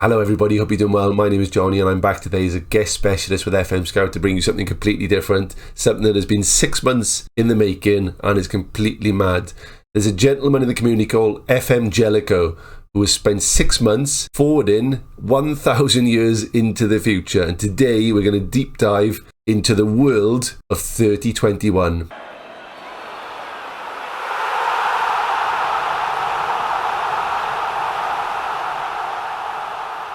Hello everybody, hope you're doing well. My name is Johnny and I'm back today as a guest specialist with FM Scout to bring you something completely different, something that has been 6 months in the making and is completely mad. There's a gentleman in the community called FM Jellicoe who has spent 6 months forwarding 1,000 years into the future, and today we're going to deep dive into the world of 3021.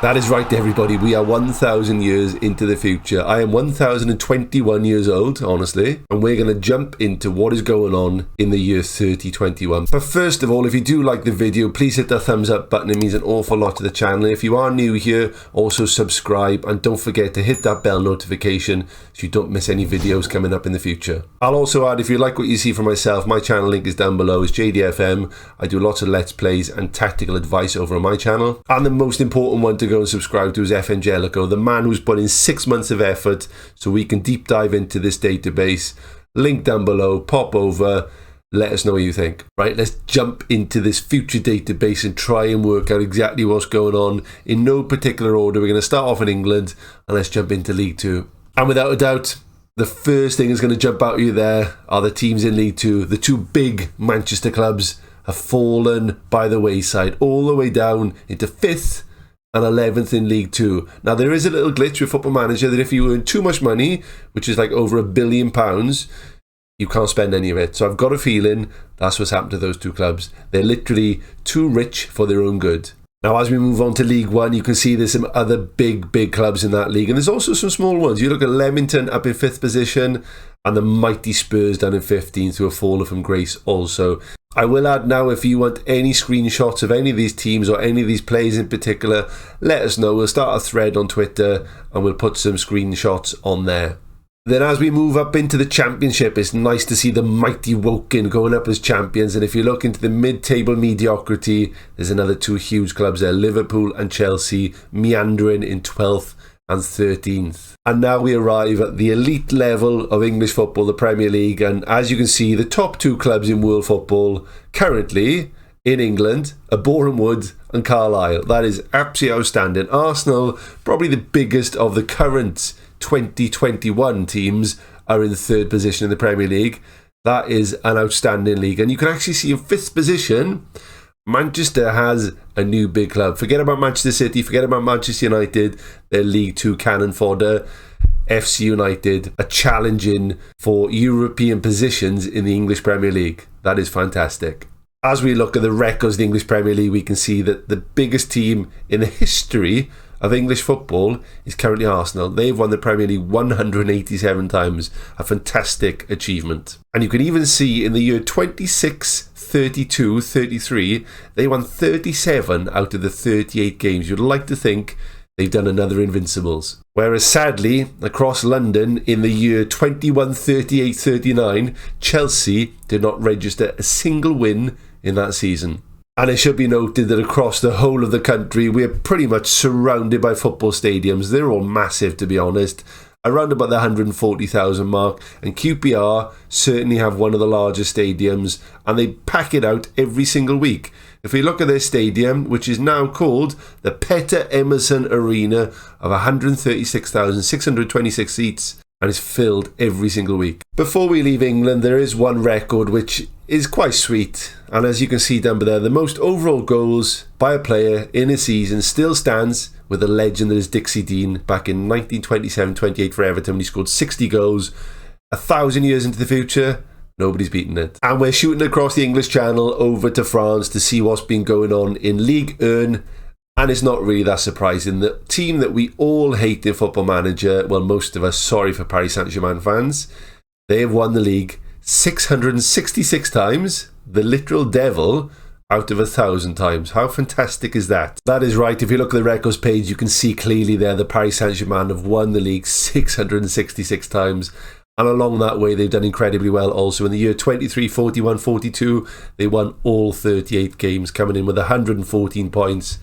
That is right, everybody. We are 1,000 years into the future. I am 1,021 years old, honestly, and we're going to jump into what is going on in the year 3021. But first of all, if you do like the video, please hit that thumbs up button. It means an awful lot to the channel. And if you are new here, also subscribe and don't forget to hit that bell notification so you don't miss any videos coming up in the future. I'll also add, if you like what you see from myself, my channel link is down below. It's JDFM. I do lots of Let's Plays and tactical advice over on my channel. And the most important one to go and subscribe to is FM Jellicoe, the man who's put in 6 months of effort so we can deep dive into this database. Link down below, pop over, let us know what you think. Right, let's jump into this future database and try and work out exactly what's going on in no particular order. We're going to start off in England and let's jump into League Two. And without a doubt, the first thing that's going to jump out at you there are the teams in League Two. The two big Manchester clubs have fallen by the wayside, all the way down into 5th and 11th in League Two. Now, there is a little glitch with Football Manager that if you earn too much money, which is like over £1 billion, you can't spend any of it. So I've got a feeling that's what's happened to those two clubs. They're literally too rich for their own good. Now, as we move on to League One, you can see there's some other big clubs in that league. And there's also some small ones. You look at Leamington up in 5th position and the mighty Spurs down in 15th who have fallen from grace also. I will add now, if you want any screenshots of any of these teams or any of these players in particular, let us know. We'll start a thread on Twitter and we'll put some screenshots on there. Then as we move up into the Championship, it's nice to see the mighty Woking going up as champions. And if you look into the mid-table mediocrity, there's another two huge clubs there, Liverpool and Chelsea, meandering in 12th and 13th. And now we arrive at the elite level of English football, the Premier League. And as you can see, the top two clubs in world football currently in England are Boreham Wood and Carlisle. That is absolutely outstanding. Arsenal, probably the biggest of the current 2021 teams, are in 3rd position in the Premier League. That is an outstanding league. And you can actually see in 5th position, Manchester has a new big club. Forget about Manchester City, forget about Manchester United. They're League Two cannon fodder. FC United are challenging for European positions in the English Premier League. That is fantastic. As we look at the records of the English Premier League, we can see that the biggest team in the history of English football is currently Arsenal. They've won the Premier League 187 times. A fantastic achievement. And you can even see in the year 26, 32, 33, they won 37 out of the 38 games. You'd like to think they've done another Invincibles. Whereas sadly, across London in the year 21, 38, 39, Chelsea did not register a single win in that season. And it should be noted that across the whole of the country, we're pretty much surrounded by football stadiums. They're all massive, to be honest, around about the 140,000 mark. And QPR certainly have one of the largest stadiums, and they pack it out every single week. If we look at their stadium, which is now called the Peter Emerson Arena, of 136,626 seats, and it's filled every single week. Before we leave England, there is one record which is quite sweet. And as you can see down there, the most overall goals by a player in a season still stands with a legend that is Dixie Dean back in 1927-28 for Everton when he scored 60 goals. 1,000 years into the future, nobody's beaten it. And we're shooting across the English Channel over to France to see what's been going on in Ligue 1. And it's not really that surprising. The team that we all hate in Football Manager, well, most of us, sorry for Paris Saint-Germain fans, they have won the league 666 times, the literal devil, out of 1,000 times. How fantastic is that? That is right. If you look at the records page, you can see clearly there the Paris Saint-Germain have won the league 666 times. And along that way, they've done incredibly well also. In the year 23, 41, 42, they won all 38 games, coming in with 114 points.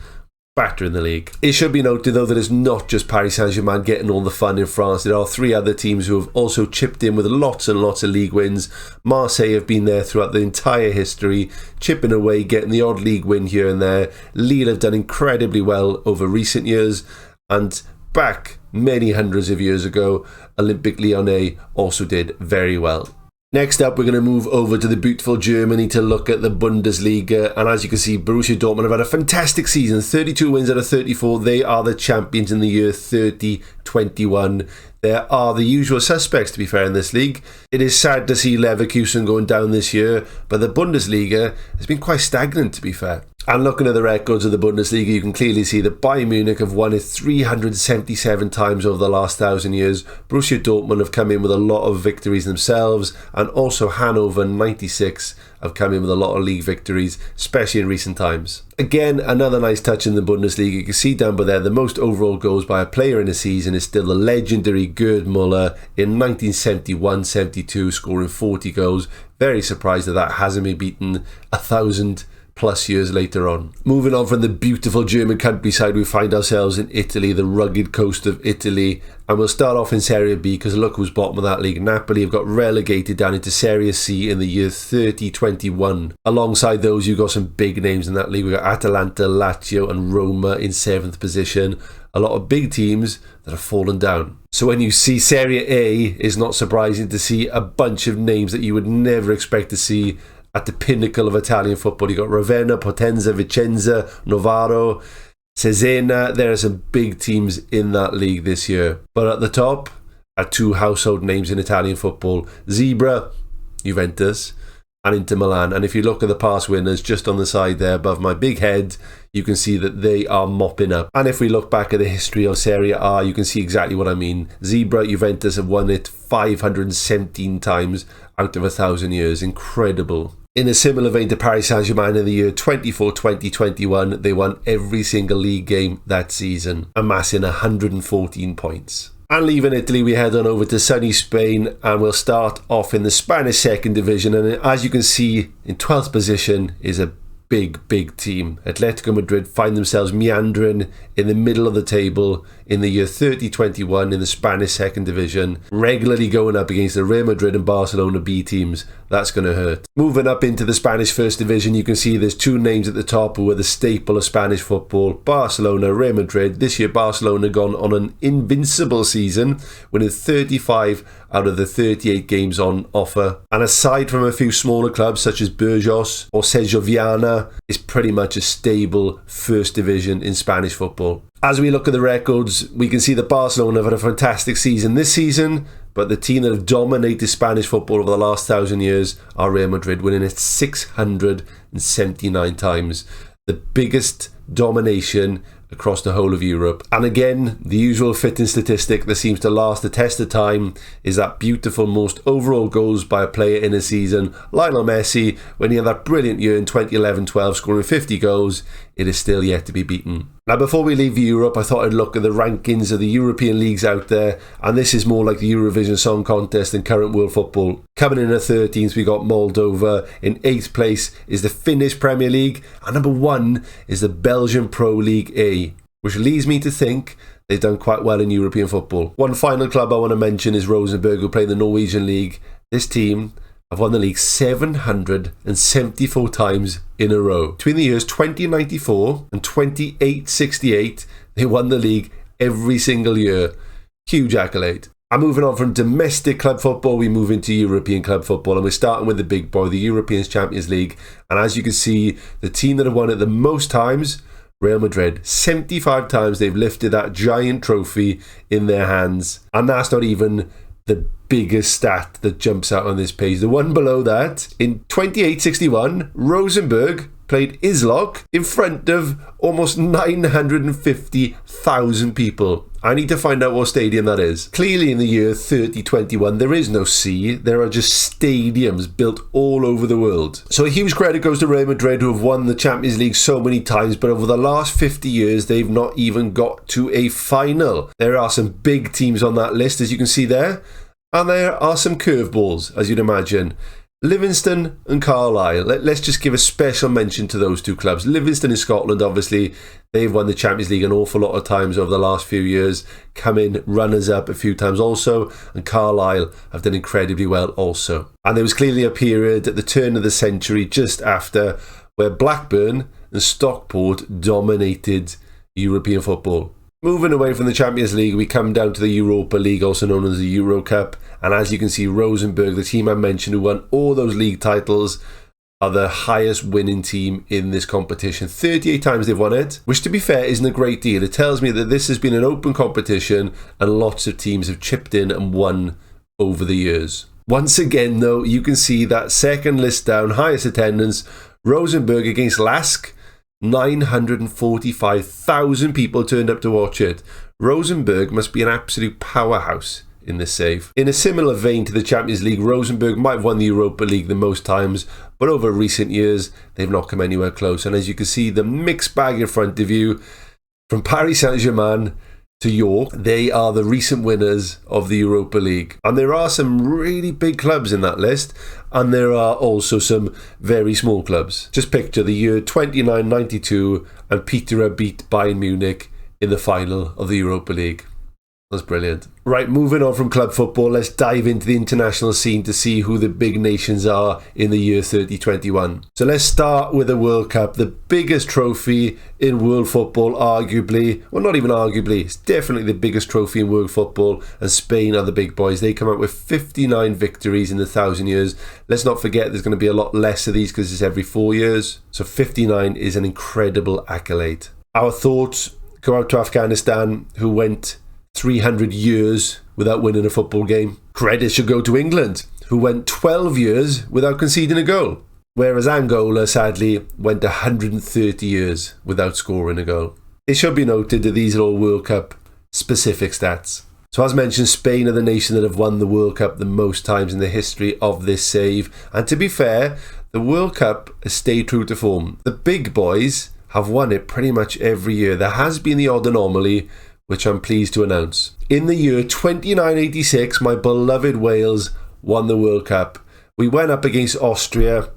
batter in the league. It should be noted though that it's not just Paris Saint-Germain getting all the fun in France. There are 3 other teams who have also chipped in with lots and lots of league wins. Marseille have been there throughout the entire history, chipping away, getting the odd league win here and there. Lille have done incredibly well over recent years, and back many hundreds of years ago, Olympique Lyonnais also did very well. Next up, we're going to move over to the beautiful Germany to look at the Bundesliga. And as you can see, Borussia Dortmund have had a fantastic season. 32 wins out of 34. They are the champions in the year 2021. There are the usual suspects, to be fair, in this league. It is sad to see Leverkusen going down this year, but the Bundesliga has been quite stagnant, to be fair. And looking at the records of the Bundesliga, you can clearly see that Bayern Munich have won it 377 times over the last 1,000 years. Borussia Dortmund have come in with a lot of victories themselves, and also Hannover 96 have come in with a lot of league victories, especially in recent times. Again, another nice touch in the Bundesliga. You can see down by there, the most overall goals by a player in a season is still the legendary Gerd Müller in 1971-72, scoring 40 goals. Very surprised that hasn't been beaten 1,000 plus years later on. Moving on from the beautiful German countryside, we find ourselves in Italy, the rugged coast of Italy, and we'll start off in Serie B because look who's bottom of that league. Napoli have got relegated down into Serie C in the year 2021. Alongside those, you've got some big names in that league. We've got Atalanta, Lazio and Roma in 7th position. A lot of big teams that have fallen down. So when you see Serie A, it's not surprising to see a bunch of names that you would never expect to see at the pinnacle of Italian football. You got Ravenna, Potenza, Vicenza, Novara, Cesena. There are some big teams in that league this year. But at the top are 2 household names in Italian football: Zebra, Juventus, and Inter Milan. And if you look at the past winners just on the side there above my big head, you can see that they are mopping up. And if we look back at the history of Serie A, you can see exactly what I mean. Zebra, Juventus have won it 517 times out of 1,000 years. Incredible. In a similar vein to Paris Saint-Germain in the year 2021, they won every single league game that season, amassing 114 points. And leaving Italy, we head on over to sunny Spain, and we'll start off in the Spanish second division. And as you can see, in 12th position is a big team. Atletico Madrid find themselves meandering in the middle of the table in the year 2021 in the Spanish second division, regularly going up against the Real Madrid and Barcelona B teams. That's going to hurt. Moving up into the Spanish first division, you can see there's 2 names at the top who are the staple of Spanish football: Barcelona, Real Madrid. This year Barcelona gone on an invincible season, winning 35 out of the 38 games on offer. And aside from a few smaller clubs such as Burgos or Segoviana, it's pretty much a stable first division in Spanish football. As we look at the records, we can see that Barcelona have had a fantastic season this season, but the team that have dominated Spanish football over the last 1,000 years are Real Madrid, winning it 679 times. The biggest domination across the whole of Europe. And again, the usual fitting statistic that seems to last the test of time is that beautiful most overall goals by a player in a season. Lionel Messi, when he had that brilliant year in 2011-12, scoring 50 goals, it is still yet to be beaten. Now, before we leave Europe, I thought I'd look at the rankings of the European leagues out there, and this is more like the Eurovision Song Contest than current world football. Coming in at 13th, we got Moldova. In 8th place is the Finnish Premier League, and number 1 is the Belgian Pro League A, which leads me to think they've done quite well in European football. One final club I want to mention is Rosenberg, who play in the Norwegian League. This team have won the league 774 times in a row. Between the years 2094 and 2868, they won the league every single year. Huge accolade. And moving on from domestic club football, we move into European club football, and we're starting with the big boy, the European Champions League. And as you can see, the team that have won it the most times, Real Madrid. 75 times they've lifted that giant trophy in their hands. And that's not even the biggest stat that jumps out on this page. The one below that, in 2861, Rosenberg played Islok in front of almost 950,000 people. I need to find out what stadium that is. Clearly in the year 3021, there is no sea. There are just stadiums built all over the world. So a huge credit goes to Real Madrid, who have won the Champions League so many times, but over the last 50 years, they've not even got to a final. There are some big teams on that list, as you can see there. And there are some curveballs, as you'd imagine. Livingston and Carlisle. Let's just give a special mention to those two clubs. Livingston in Scotland, obviously, they've won the Champions League an awful lot of times over the last few years, come in runners-up a few times also, and Carlisle have done incredibly well also. And there was clearly a period at the turn of the century, just after, where Blackburn and Stockport dominated European football. Moving away from the Champions League, we come down to the Europa League, also known as the Euro Cup. And as you can see, Rosenberg, the team I mentioned, who won all those league titles, are the highest winning team in this competition. 38 times they've won it, which to be fair isn't a great deal. It tells me that this has been an open competition and lots of teams have chipped in and won over the years. Once again, though, you can see that second list down, highest attendance, Rosenberg against Lask. 945,000 people turned up to watch it. Rosenberg must be an absolute powerhouse in this save. In a similar vein to the Champions League, Rosenberg might have won the Europa League the most times, but over recent years, they've not come anywhere close. And as you can see, the mixed bag in front of you, from Paris Saint-Germain to York, they are the recent winners of the Europa League. And there are some really big clubs in that list, and there are also some very small clubs. Just picture the year 2992 and Peterborough beat Bayern Munich in the final of the Europa League. That's brilliant. Right, moving on from club football, let's dive into the international scene to see who the big nations are in the year 2021. So let's start with the World Cup, the biggest trophy in world football, arguably. Well, not even arguably, it's definitely the biggest trophy in world football, and Spain are the big boys. They come out with 59 victories in the 1,000 years. Let's not forget there's going to be a lot less of these because it's every 4 years. So 59 is an incredible accolade. Our thoughts go out to Afghanistan, who went 300 years without winning a football game. Credit should go to England, who went 12 years without conceding a goal. Whereas Angola, sadly, went 130 years without scoring a goal. It should be noted that these are all World Cup specific stats. So as mentioned, Spain are the nation that have won the World Cup the most times in the history of this save. And to be fair, the World Cup has stayed true to form. The big boys have won it pretty much every year. There has been the odd anomaly, which I'm pleased to announce. In the year 2986, my beloved Wales won the World Cup. We went up against Austria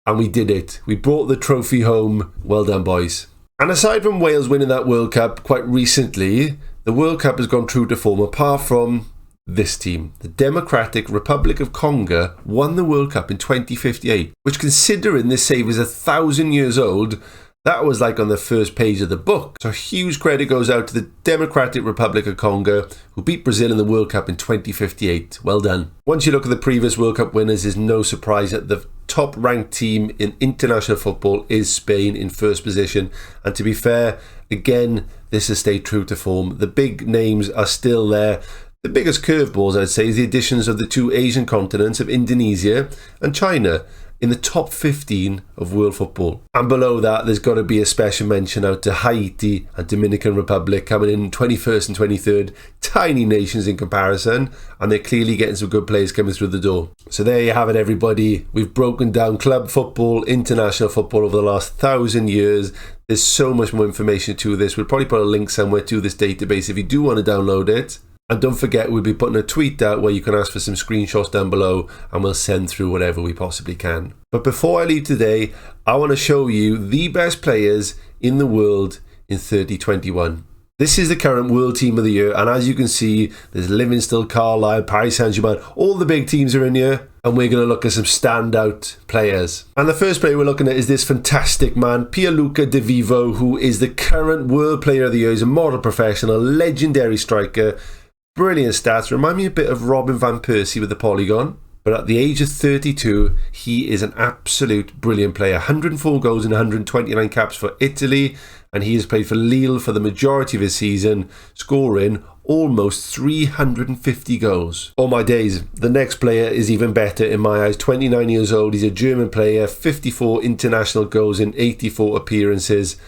and we did it. We brought the trophy home. Well done, boys. And aside from Wales winning that World Cup quite recently, the World Cup has gone true to form apart from this team. The Democratic Republic of Congo won the World Cup in 2058, which, considering this save is 1,000 years old, that was like on the first page of the book. So huge credit goes out to the Democratic Republic of Congo, who beat Brazil in the World Cup in 2058. Well done. Once you look at the previous World Cup winners, it's no surprise that the top ranked team in international football is Spain in first position. And to be fair, again, this has stayed true to form. The big names are still there. The biggest curveballs, I'd say, is the additions of the two Asian continents of Indonesia and China in the top 15 of world football. And below that, there's got to be a special mention out to Haiti and Dominican Republic, coming in 21st and 23rd. Tiny nations in comparison, and they're clearly getting some good players coming through the door. So there you have it, everybody. We've broken down club football, international football over the last 1,000 years. There's so much more information to this. We'll probably put a link somewhere to this database if you do want to download it. And don't forget, we'll be putting a tweet out where you can ask for some screenshots down below, and we'll send through whatever we possibly can. But before I leave today, I want to show you the best players in the world in 2021. This is the current world team of the year, and as you can see, there's Livingston, Carlisle, Paris Saint-Germain, all the big teams are in here, and we're going to look at some standout players. And the first player we're looking at is this fantastic man, Pierluca De Vivo, who is the current world player of the year. He's a model professional, legendary striker. Brilliant stats, remind me a bit of Robin van Persie with the polygon. But at the age of 32, he is an absolute brilliant player. 104 goals and 129 caps for Italy, and he has played for Lille for the majority of his season, scoring almost 350 goals. Oh my days, the next player is even better in my eyes. 29 years old, he's a German player, 54 international goals in 84 appearances.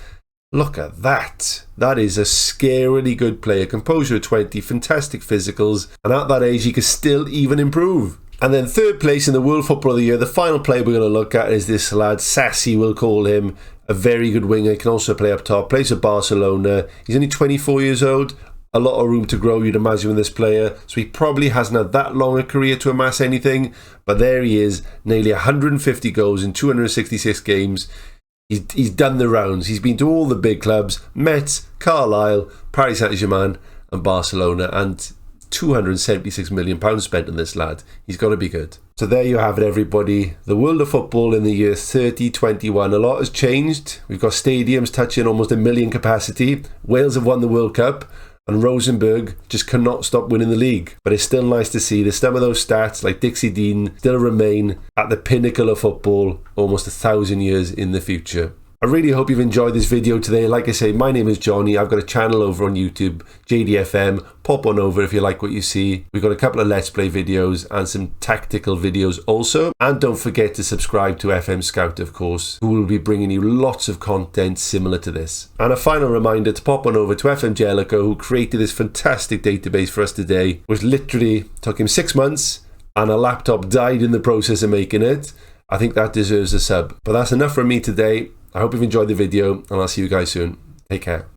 Look at that. That is a scarily good player. Composure of 20, fantastic physicals, and at that age he could still even improve. And then third place in the World Football of the Year, the final player we're going to look at is this lad, Sassy we'll call him, a very good winger, he can also play up top, plays for Barcelona, he's only 24 years old, a lot of room to grow, you'd imagine, with this player. So he probably hasn't had that long a career to amass anything. But there he is, nearly 150 goals in 266 games. He's done the rounds. He's been to all the big clubs, Metz, Carlisle, Paris Saint-Germain and Barcelona, and £276 million spent on this lad. He's got to be good. So there you have it, everybody. The world of football in the year 3021. A lot has changed. We've got stadiums touching almost 1 million capacity. Wales have won the World Cup. And Rosenberg just cannot stop winning the league. But it's still nice to see that some of those stats, like Dixie Dean, still remain at the pinnacle of football almost 1,000 years in the future. I really hope you've enjoyed this video today. Like I say, my name is Johnny. I've got a channel over on YouTube, JDFM. Pop on over if you like what you see. We've got a couple of Let's Play videos and some tactical videos also. And don't forget to subscribe to FM Scout, of course, who will be bringing you lots of content similar to this. And a final reminder to pop on over to FM Jellicoe, who created this fantastic database for us today, which literally took him 6 months and a laptop died in the process of making it. I think that deserves a sub. But that's enough from me today. I hope you've enjoyed the video, and I'll see you guys soon. Take care.